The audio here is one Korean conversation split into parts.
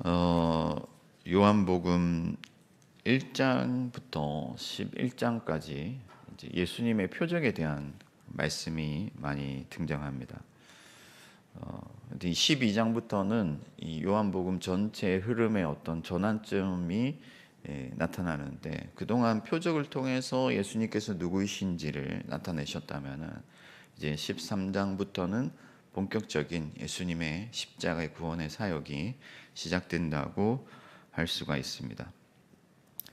어, 요한복음 1장부터 11장까지 예수님의 표적에 대한 말씀이 많이 등장합니다. 이 12장부터는 이 요한복음 전체의 흐름의 어떤 전환점이 나타나는데, 그동안 표적을 통해서 예수님께서 누구이신지를 나타내셨다면은 이제 13장부터는 본격적인 예수님의 십자가의 구원의 사역이 시작된다고 할 수가 있습니다.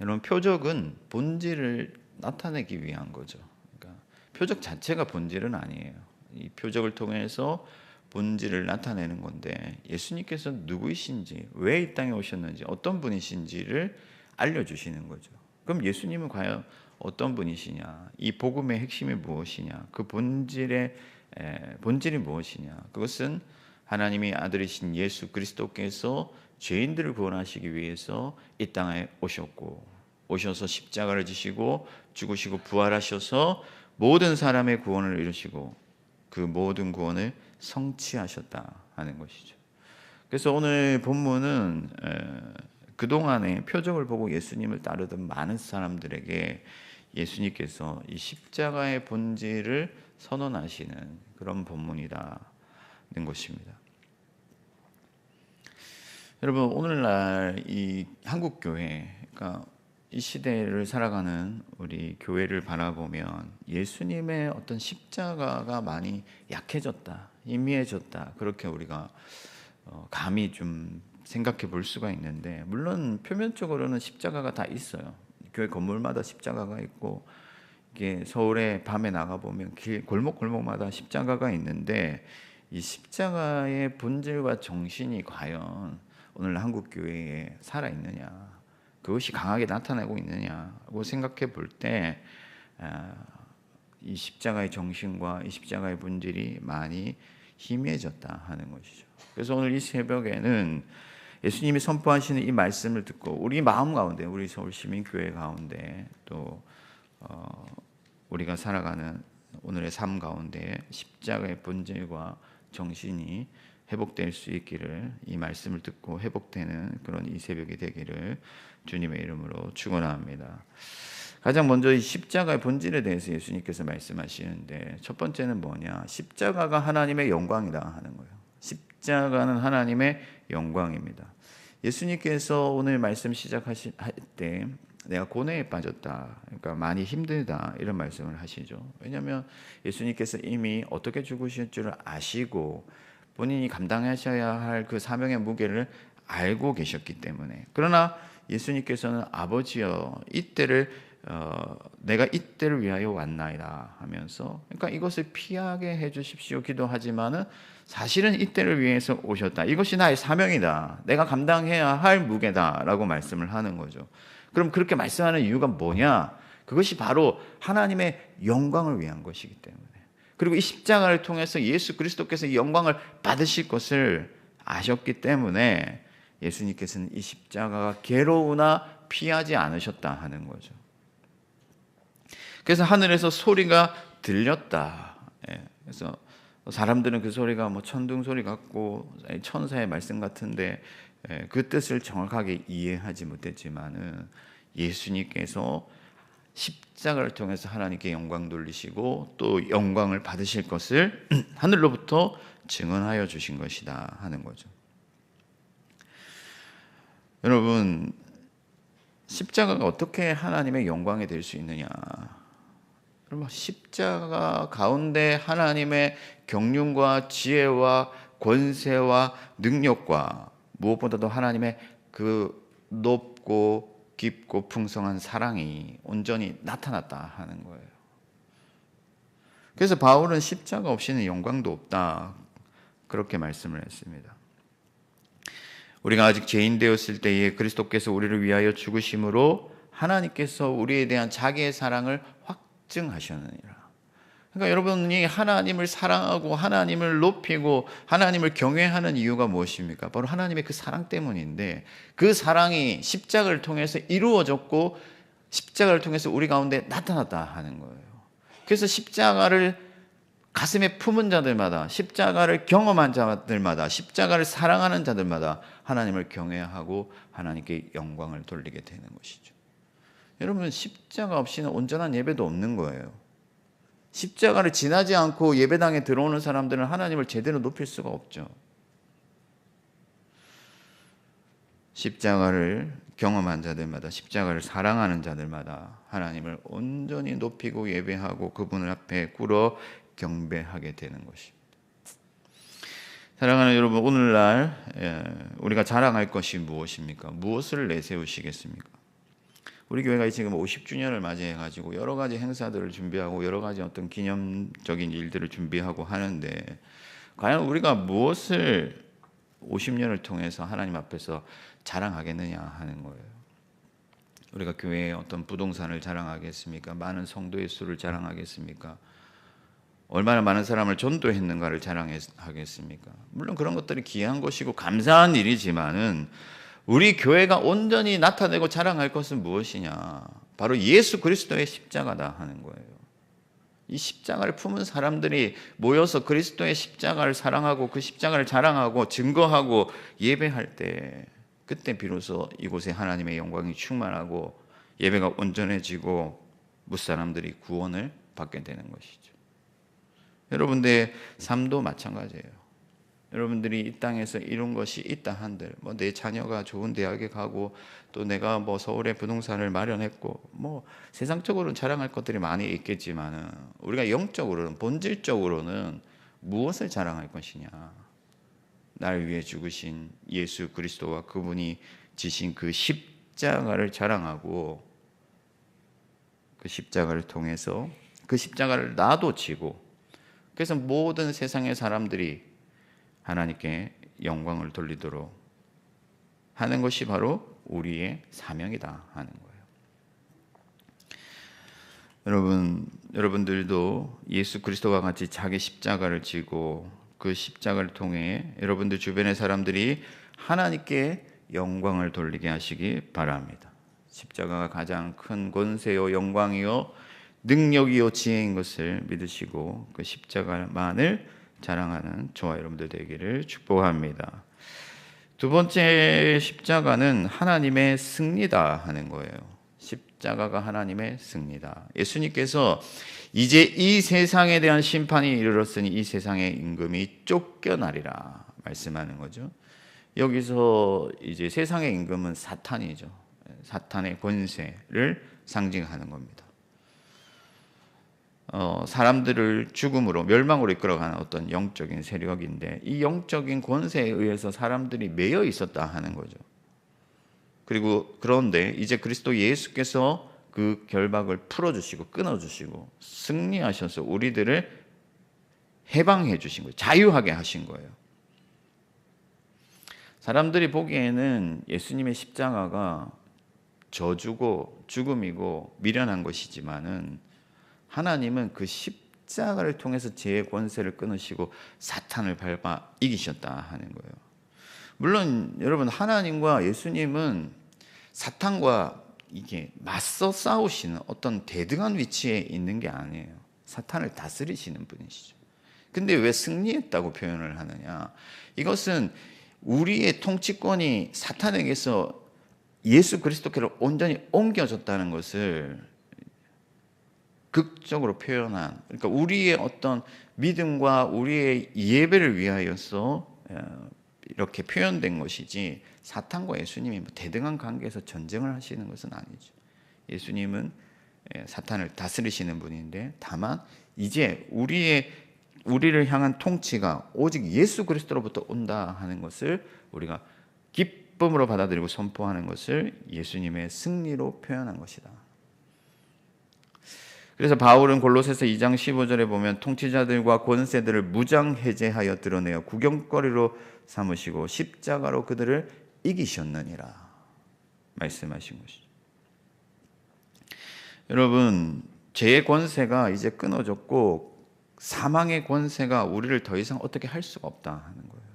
여러분, 표적은 본질을 나타내기 위한 거죠. 그러니까 표적 자체가 본질은 아니에요. 이 표적을 통해서 본질을 나타내는 건데, 예수님께서 누구이신지, 왜 이 땅에 오셨는지, 어떤 분이신지를 알려주시는 거죠. 그럼 예수님은 과연 어떤 분이시냐, 이 복음의 핵심이 무엇이냐, 그 본질이 무엇이냐, 그것은 하나님의 아들이신 예수 그리스도께서 죄인들을 구원하시기 위해서 이 땅에 오셔서 십자가를 지시고 죽으시고 부활하셔서 모든 사람의 구원을 이루시고 그 모든 구원을 성취하셨다 하는 것이죠. 그래서 오늘 본문은 그동안에 표적을 보고 예수님을 따르던 많은 사람들에게 예수님께서 이 십자가의 본질을 선언하시는 그런 본문이라는 것입니다. 여러분, 오늘날 이 한국 교회, 그러니까 이 시대를 살아가는 우리 교회를 바라보면 예수님의 어떤 십자가가 많이 약해졌다, 희미해졌다, 그렇게 우리가 감히 좀 생각해 볼 수가 있는데, 물론 표면적으로는 십자가가 다 있어요. 교회 건물마다 십자가가 있고, 이게 서울에 밤에 나가 보면 골목골목마다 십자가가 있는데, 이 십자가의 본질과 정신이 과연 오늘 한국 교회에 살아 있느냐, 그것이 강하게 나타나고 있느냐고 생각해 볼 때, 이 십자가의 정신과 이 십자가의 본질이 많이 희미해졌다 하는 것이죠. 그래서 오늘 이 새벽에는 예수님이 선포하시는 이 말씀을 듣고 우리 마음 가운데, 우리 서울시민교회 가운데, 또 우리가 살아가는 오늘의 삶 가운데 십자가의 본질과 정신이 회복될 수 있기를, 이 말씀을 듣고 회복되는 그런 이 새벽이 되기를 주님의 이름으로 축원합니다. 가장 먼저 이 십자가의 본질에 대해서 예수님께서 말씀하시는데, 첫 번째는 뭐냐? 십자가가 하나님의 영광이다 하는 거예요. 십자가는 하나님의 영광입니다. 예수님께서 오늘 말씀 시작하실 때 내가 고뇌에 빠졌다, 그러니까 많이 힘들다, 이런 말씀을 하시죠. 왜냐하면 예수님께서 이미 어떻게 죽으실 줄을 아시고 본인이 감당하셔야 할 그 사명의 무게를 알고 계셨기 때문에. 그러나 예수님께서는 아버지여, 내가 이때를 위하여 왔나이다 하면서, 그러니까 이것을 피하게 해주십시오 기도하지만은 사실은 이때를 위해서 오셨다, 이것이 나의 사명이다, 내가 감당해야 할 무게다라고 말씀을 하는 거죠. 그럼 그렇게 말씀하는 이유가 뭐냐? 그것이 바로 하나님의 영광을 위한 것이기 때문에, 그리고 이 십자가를 통해서 예수 그리스도께서 이 영광을 받으실 것을 아셨기 때문에 예수님께서는 이 십자가가 괴로우나 피하지 않으셨다 하는 거죠. 그래서 하늘에서 소리가 들렸다. 그래서 사람들은 그 소리가 뭐 천둥 소리 같고 천사의 말씀 같은데 그 뜻을 정확하게 이해하지 못했지만은, 예수님께서 십자가를 통해서 하나님께 영광 돌리시고 또 영광을 받으실 것을 하늘로부터 증언하여 주신 것이다 하는 거죠. 여러분, 십자가가 어떻게 하나님의 영광이 될 수 있느냐? 여러분, 십자가 가운데 하나님의 경륜과 지혜와 권세와 능력과 무엇보다도 하나님의 그 높고 깊고 풍성한 사랑이 온전히 나타났다 하는 거예요. 그래서 바울은 십자가 없이는 영광도 없다, 그렇게 말씀을 했습니다. 우리가 아직 죄인 되었을 때에 그리스도께서 우리를 위하여 죽으심으로 하나님께서 우리에 대한 자기의 사랑을 확증하셨느니라. 그러니까 여러분이 하나님을 사랑하고 하나님을 높이고 하나님을 경외하는 이유가 무엇입니까? 바로 하나님의 그 사랑 때문인데, 그 사랑이 십자가를 통해서 이루어졌고 십자가를 통해서 우리 가운데 나타났다 하는 거예요. 그래서 십자가를 가슴에 품은 자들마다, 십자가를 경험한 자들마다, 십자가를 사랑하는 자들마다 하나님을 경외하고 하나님께 영광을 돌리게 되는 것이죠. 여러분, 십자가 없이는 온전한 예배도 없는 거예요. 십자가를 지나지 않고 예배당에 들어오는 사람들은 하나님을 제대로 높일 수가 없죠. 십자가를 경험한 자들마다, 십자가를 사랑하는 자들마다 하나님을 온전히 높이고 예배하고 그분을 앞에 꿇어 경배하게 되는 것입니다. 사랑하는 여러분, 오늘날 우리가 자랑할 것이 무엇입니까? 무엇을 내세우시겠습니까? 우리 교회가 지금 50주년을 맞이해가지고 여러 가지 행사들을 준비하고 여러 가지 어떤 기념적인 일들을 준비하고 하는데, 과연 우리가 무엇을 50년을 통해서 하나님 앞에서 자랑하겠느냐 하는 거예요. 우리가 교회의 어떤 부동산을 자랑하겠습니까? 많은 성도의 수를 자랑하겠습니까? 얼마나 많은 사람을 전도했는가를 자랑하겠습니까? 물론 그런 것들이 귀한 것이고 감사한 일이지만은 우리 교회가 온전히 나타내고 자랑할 것은 무엇이냐? 바로 예수 그리스도의 십자가다 하는 거예요. 이 십자가를 품은 사람들이 모여서 그리스도의 십자가를 사랑하고 그 십자가를 자랑하고 증거하고 예배할 때, 그때 비로소 이곳에 하나님의 영광이 충만하고 예배가 온전해지고 무사람들이 구원을 받게 되는 것이죠. 여러분들의 삶도 마찬가지예요. 여러분들이 이 땅에서 이룬 것이 있다 한들, 내 자녀가 좋은 대학에 가고 또 내가 서울에 부동산을 마련했고 세상적으로는 자랑할 것들이 많이 있겠지만은 우리가 영적으로는, 본질적으로는 무엇을 자랑할 것이냐? 날 위해 죽으신 예수 그리스도와 그분이 지신 그 십자가를 자랑하고, 그 십자가를 통해서 그 십자가를 나도 지고, 그래서 모든 세상의 사람들이 하나님께 영광을 돌리도록 하는 것이 바로 우리의 사명이다 하는 거예요. 여러분들도 예수 그리스도와 같이 자기 십자가를 지고 그 십자가를 통해 여러분들 주변의 사람들이 하나님께 영광을 돌리게 하시기 바랍니다. 십자가가 가장 큰 권세요 영광이요 능력이요 지혜인 것을 믿으시고 그 십자가만을 자랑하는 저와 여러분들 되기를 축복합니다. 두 번째 십자가는 하나님의 승리다 하는 거예요. 십자가가 하나님의 승리다. 예수님께서 이제 이 세상에 대한 심판이 이르렀으니 이 세상의 임금이 쫓겨나리라 말씀하는 거죠. 여기서 이제 세상의 임금은 사탄이죠. 사탄의 권세를 상징하는 겁니다. 사람들을 죽음으로, 멸망으로 이끌어가는 어떤 영적인 세력인데, 이 영적인 권세에 의해서 사람들이 매여 있었다 하는 거죠. 그런데 이제 그리스도 예수께서 그 결박을 풀어주시고 끊어주시고 승리하셔서 우리들을 해방해 주신 거예요. 자유하게 하신 거예요. 사람들이 보기에는 예수님의 십자가가 저주고 죽음이고 미련한 것이지만은 하나님은 그 십자가를 통해서 죄의 권세를 끊으시고 사탄을 밟아 이기셨다 하는 거예요. 물론 여러분, 하나님과 예수님은 사탄과 이게 맞서 싸우시는 어떤 대등한 위치에 있는 게 아니에요. 사탄을 다스리시는 분이시죠. 근데 왜 승리했다고 표현을 하느냐? 이것은 우리의 통치권이 사탄에게서 예수 그리스도께로 온전히 옮겨졌다는 것을 극적으로 표현한, 그러니까 우리의 어떤 믿음과 우리의 예배를 위하여서 이렇게 표현된 것이지, 사탄과 예수님이 대등한 관계에서 전쟁을 하시는 것은 아니죠. 예수님은 사탄을 다스리시는 분인데, 다만 이제 우리를 향한 통치가 오직 예수 그리스도로부터 온다 하는 것을 우리가 기쁨으로 받아들이고 선포하는 것을 예수님의 승리로 표현한 것이다. 그래서 바울은 골로새서 2장 15절에 보면 통치자들과 권세들을 무장해제하여 드러내어 구경거리로 삼으시고 십자가로 그들을 이기셨느니라 말씀하신 것이죠. 여러분, 죄의 권세가 이제 끊어졌고 사망의 권세가 우리를 더 이상 어떻게 할 수가 없다 하는 거예요.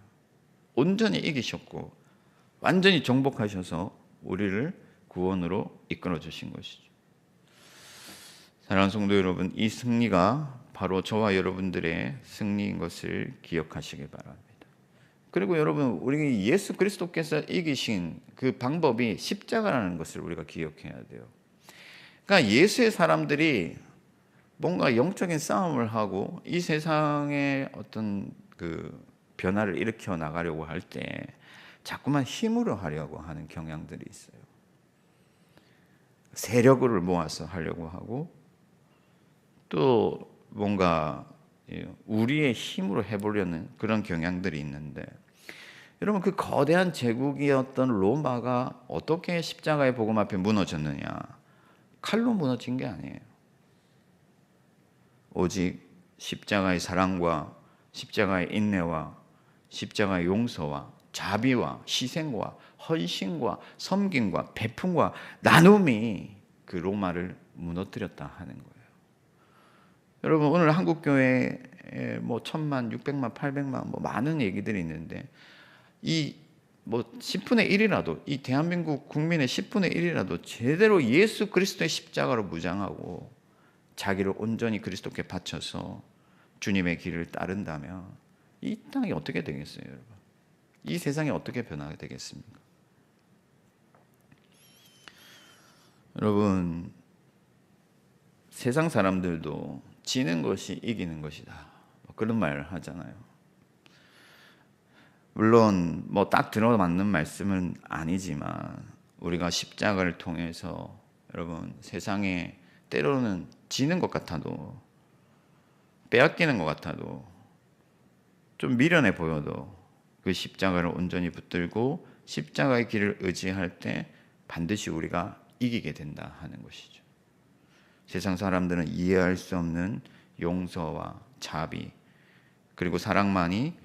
온전히 이기셨고 완전히 정복하셔서 우리를 구원으로 이끌어 주신 것이죠. 사랑하는 성도 여러분, 이 승리가 바로 저와 여러분들의 승리인 것을 기억하시기 바랍니다. 그리고 여러분, 우리 예수 그리스도께서 이기신 그 방법이 십자가라는 것을 우리가 기억해야 돼요. 그러니까 예수의 사람들이 뭔가 영적인 싸움을 하고 이 세상의 어떤 그 변화를 일으켜 나가려고 할 때 자꾸만 힘으로 하려고 하는 경향들이 있어요. 세력을 모아서 하려고 하고 또 뭔가 우리의 힘으로 해보려는 그런 경향들이 있는데, 여러분, 그 거대한 제국이었던 로마가 어떻게 십자가의 복음 앞에 무너졌느냐? 칼로 무너진 게 아니에요. 오직 십자가의 사랑과 십자가의 인내와 십자가의 용서와 자비와 희생과 헌신과 섬김과 베품과 나눔이 그 로마를 무너뜨렸다 하는 거예요. 여러분, 오늘 한국 교회에 뭐 1000만, 600만, 800만 뭐 많은 얘기들이 있는데 이 뭐 10분의 1이라도 이 대한민국 국민의 10분의 1이라도 제대로 예수 그리스도의 십자가로 무장하고 자기를 온전히 그리스도께 바쳐서 주님의 길을 따른다면 이 땅이 어떻게 되겠어요, 여러분? 이 세상이 어떻게 변화가 되겠습니까? 여러분, 세상 사람들도 지는 것이 이기는 것이다, 그런 말을 하잖아요. 물론 뭐 딱 들어맞는 말씀은 아니지만 우리가 십자가를 통해서 여러분, 세상에 때로는 지는 것 같아도, 빼앗기는 것 같아도, 좀 미련해 보여도 그 십자가를 온전히 붙들고 십자가의 길을 의지할 때 반드시 우리가 이기게 된다 하는 것이죠. 세상 사람들은 이해할 수 없는 용서와 자비 그리고 사랑만이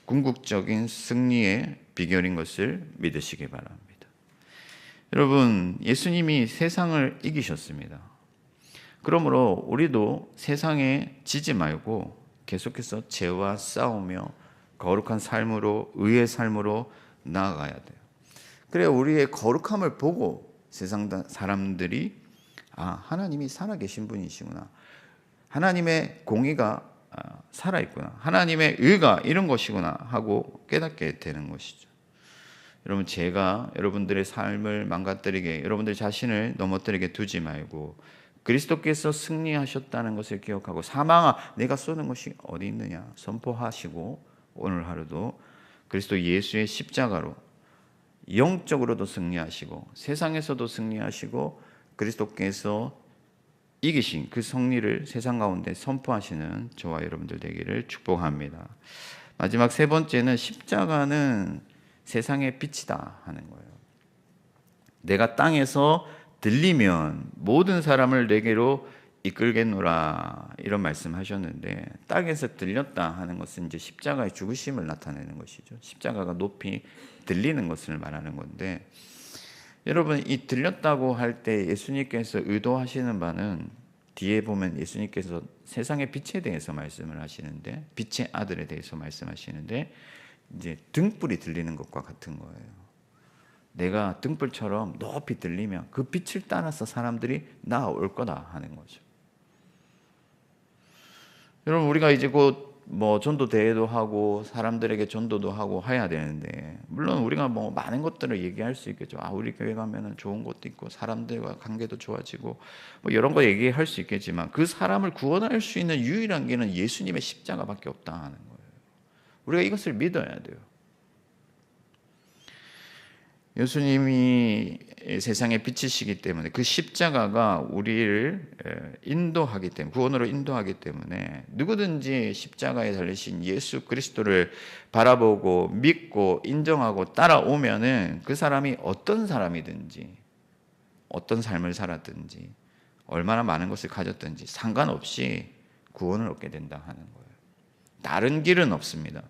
궁극적인 승리의 비결인 것을 믿으시기 바랍니다. 여러분, 예수님이 세상을 이기셨습니다. 그러므로 우리도 세상에 지지 말고 계속해서 죄와 싸우며 거룩한 삶으로, 의의 삶으로 나아가야 돼요. 그래야 우리의 거룩함을 보고 세상 사람들이 하나님이 살아계신 분이시구나, 하나님의 공의가 살아있구나, 하나님의 의가 이런 것이구나 하고 깨닫게 되는 것이죠. 여러분, 제가 여러분들의 삶을 망가뜨리게, 여러분들 자신을 넘어뜨리게 두지 말고 그리스도께서 승리하셨다는 것을 기억하고 사망아 내가 쏘는 것이 어디 있느냐 선포하시고 오늘 하루도 그리스도 예수의 십자가로 영적으로도 승리하시고 세상에서도 승리하시고 그리스도께서 이기신 그 승리를 세상 가운데 선포하시는 저와 여러분들 되기를 축복합니다. 마지막 세 번째는 십자가는 세상의 빛이다 하는 거예요. 내가 땅에서 들리면 모든 사람을 내게로 이끌겠노라, 이런 말씀하셨는데, 땅에서 들렸다 하는 것은 이제 십자가의 죽으심을 나타내는 것이죠. 십자가가 높이 들리는 것을 말하는 건데, 여러분, 이 들렸다고 할 때 예수님께서 의도하시는 바는 뒤에 보면 예수님께서 세상의 빛에 대해서 말씀을 하시는데, 빛의 아들에 대해서 말씀하시는데 이제 등불이 들리는 것과 같은 거예요. 내가 등불처럼 높이 들리면 그 빛을 따라서 사람들이 나올 거다 하는 거죠. 여러분, 우리가 이제 곧 뭐 전도 대회도 하고 사람들에게 전도도 하고 해야 되는데, 물론 우리가 뭐 많은 것들을 얘기할 수 있겠죠. 우리 교회 가면은 좋은 것도 있고 사람들과 관계도 좋아지고 뭐 이런 거 얘기할 수 있겠지만 그 사람을 구원할 수 있는 유일한 길은 예수님의 십자가밖에 없다 하는 거예요. 우리가 이것을 믿어야 돼요. 예수님이 세상의 빛이시기 때문에 그 십자가가 우리를 인도하기 때문에, 구원으로 인도하기 때문에 누구든지 십자가에 달리신 예수 그리스도를 바라보고 믿고 인정하고 따라오면은 그 사람이 어떤 사람이든지 어떤 삶을 살았든지 얼마나 많은 것을 가졌든지 상관없이 구원을 얻게 된다 하는 거예요. 다른 길은 없습니다.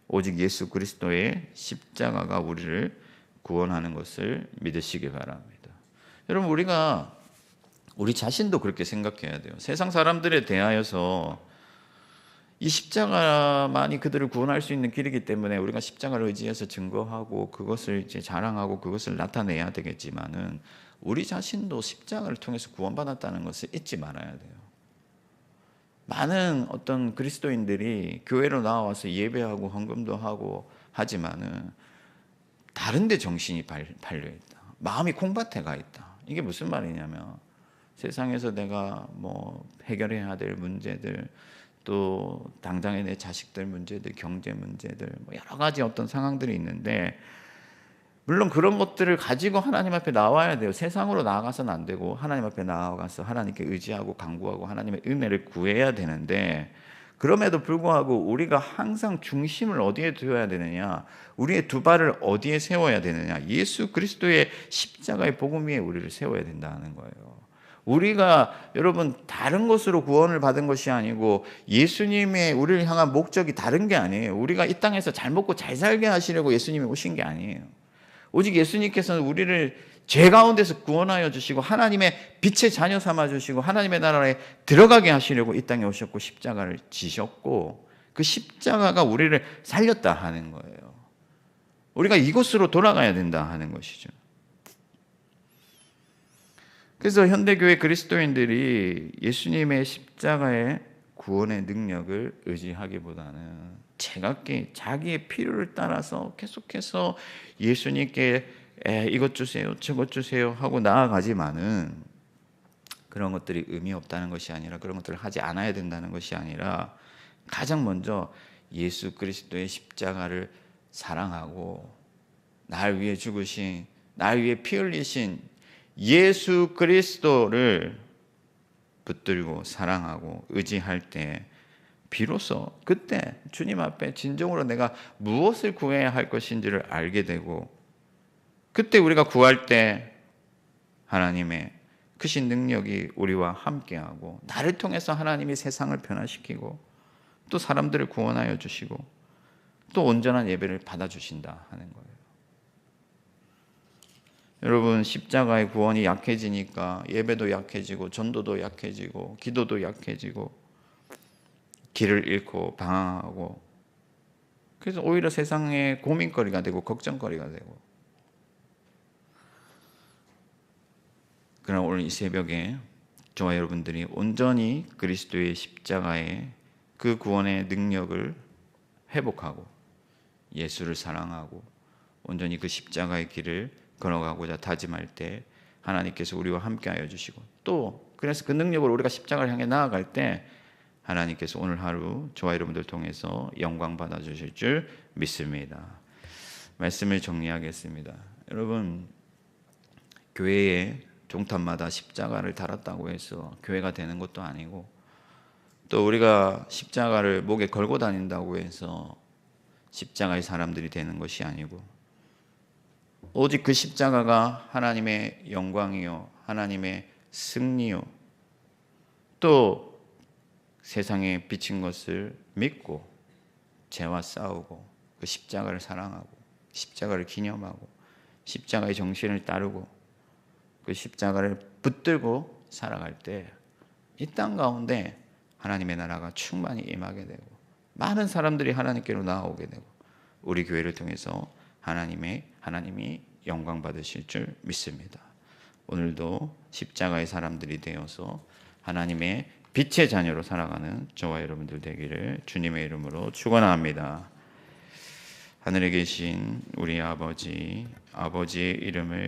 오직 예수 그리스도의 십자가가 우리를 구원하는 것을 믿으시기 바랍니다. 여러분, 우리가 우리 자신도 그렇게 생각해야 돼요. 세상 사람들에 대하여서 이 십자가만이 그들을 구원할 수 있는 길이기 때문에 우리가 십자가를 의지해서 증거하고 그것을 이제 자랑하고 그것을 나타내야 되겠지만은 우리 자신도 십자가를 통해서 구원받았다는 것을 잊지 말아야 돼요. 많은 어떤 그리스도인들이 교회로 나와서 예배하고 헌금도 하고 하지만은 다른 데 정신이 팔려 있다. 마음이 콩밭에 가 있다. 이게 무슨 말이냐면 세상에서 내가 뭐 해결해야 될 문제들, 또 당장의 내 자식들 문제들, 경제 문제들, 뭐 여러 가지 어떤 상황들이 있는데, 물론 그런 것들을 가지고 하나님 앞에 나와야 돼요. 세상으로 나아가서는 안 되고 하나님 앞에 나아가서 하나님께 의지하고 간구하고 하나님의 은혜를 구해야 되는데, 그럼에도 불구하고 우리가 항상 중심을 어디에 두어야 되느냐, 우리의 두 발을 어디에 세워야 되느냐, 예수 그리스도의 십자가의 복음 위에 우리를 세워야 된다는 거예요. 우리가 여러분 다른 것으로 구원을 받은 것이 아니고 예수님의 우리를 향한 목적이 다른 게 아니에요. 우리가 이 땅에서 잘 먹고 잘 살게 하시려고 예수님이 오신 게 아니에요. 오직 예수님께서는 우리를 죄 가운데서 구원하여 주시고 하나님의 빛의 자녀 삼아 주시고 하나님의 나라에 들어가게 하시려고 이 땅에 오셨고 십자가를 지셨고, 그 십자가가 우리를 살렸다 하는 거예요. 우리가 이곳으로 돌아가야 된다 하는 것이죠. 그래서 현대교회 그리스도인들이 예수님의 십자가의 구원의 능력을 의지하기보다는 제각기 자기의 필요를 따라서 계속해서 예수님께 이것 주세요, 저것 주세요 하고 나아가지만은, 그런 것들이 의미 없다는 것이 아니라, 그런 것들을 하지 않아야 된다는 것이 아니라, 가장 먼저 예수 그리스도의 십자가를 사랑하고 날 위해 죽으신, 날 위해 피 흘리신 예수 그리스도를 붙들고 사랑하고 의지할 때 비로소 그때 주님 앞에 진정으로 내가 무엇을 구해야 할 것인지를 알게 되고, 그때 우리가 구할 때 하나님의 크신 능력이 우리와 함께하고 나를 통해서 하나님이 세상을 변화시키고 또 사람들을 구원하여 주시고 또 온전한 예배를 받아주신다 하는 거예요. 여러분, 십자가의 구원이 약해지니까 예배도 약해지고 전도도 약해지고 기도도 약해지고 길을 잃고 방황하고, 그래서 오히려 세상의 고민거리가 되고 걱정거리가 되고. 그러나 오늘 이 새벽에 저와 여러분들이 온전히 그리스도의 십자가의 그 구원의 능력을 회복하고 예수를 사랑하고 온전히 그 십자가의 길을 걸어가고자 다짐할 때 하나님께서 우리와 함께하여 주시고, 또 그래서 그 능력으로 우리가 십자가를 향해 나아갈 때 하나님께서 오늘 하루 저와 여러분들 통해서 영광 받아 주실 줄 믿습니다. 말씀을 정리하겠습니다. 여러분, 교회에 종탑마다 십자가를 달았다고 해서 교회가 되는 것도 아니고, 또 우리가 십자가를 목에 걸고 다닌다고 해서 십자가의 사람들이 되는 것이 아니고, 오직 그 십자가가 하나님의 영광이요 하나님의 승리요 또 세상에 비친 것을 믿고 죄와 싸우고 그 십자가를 사랑하고 십자가를 기념하고 십자가의 정신을 따르고 그 십자가를 붙들고 살아갈 때 이 땅 가운데 하나님의 나라가 충만히 임하게 되고 많은 사람들이 하나님께로 나아오게 되고 우리 교회를 통해서 하나님이 영광 받으실 줄 믿습니다. 오늘도 십자가의 사람들이 되어서 하나님의 빛의 자녀로 살아가는 저와 여러분들 되기를 주님의 이름으로 축원합니다. 하늘에 계신 우리 아버지의 이름을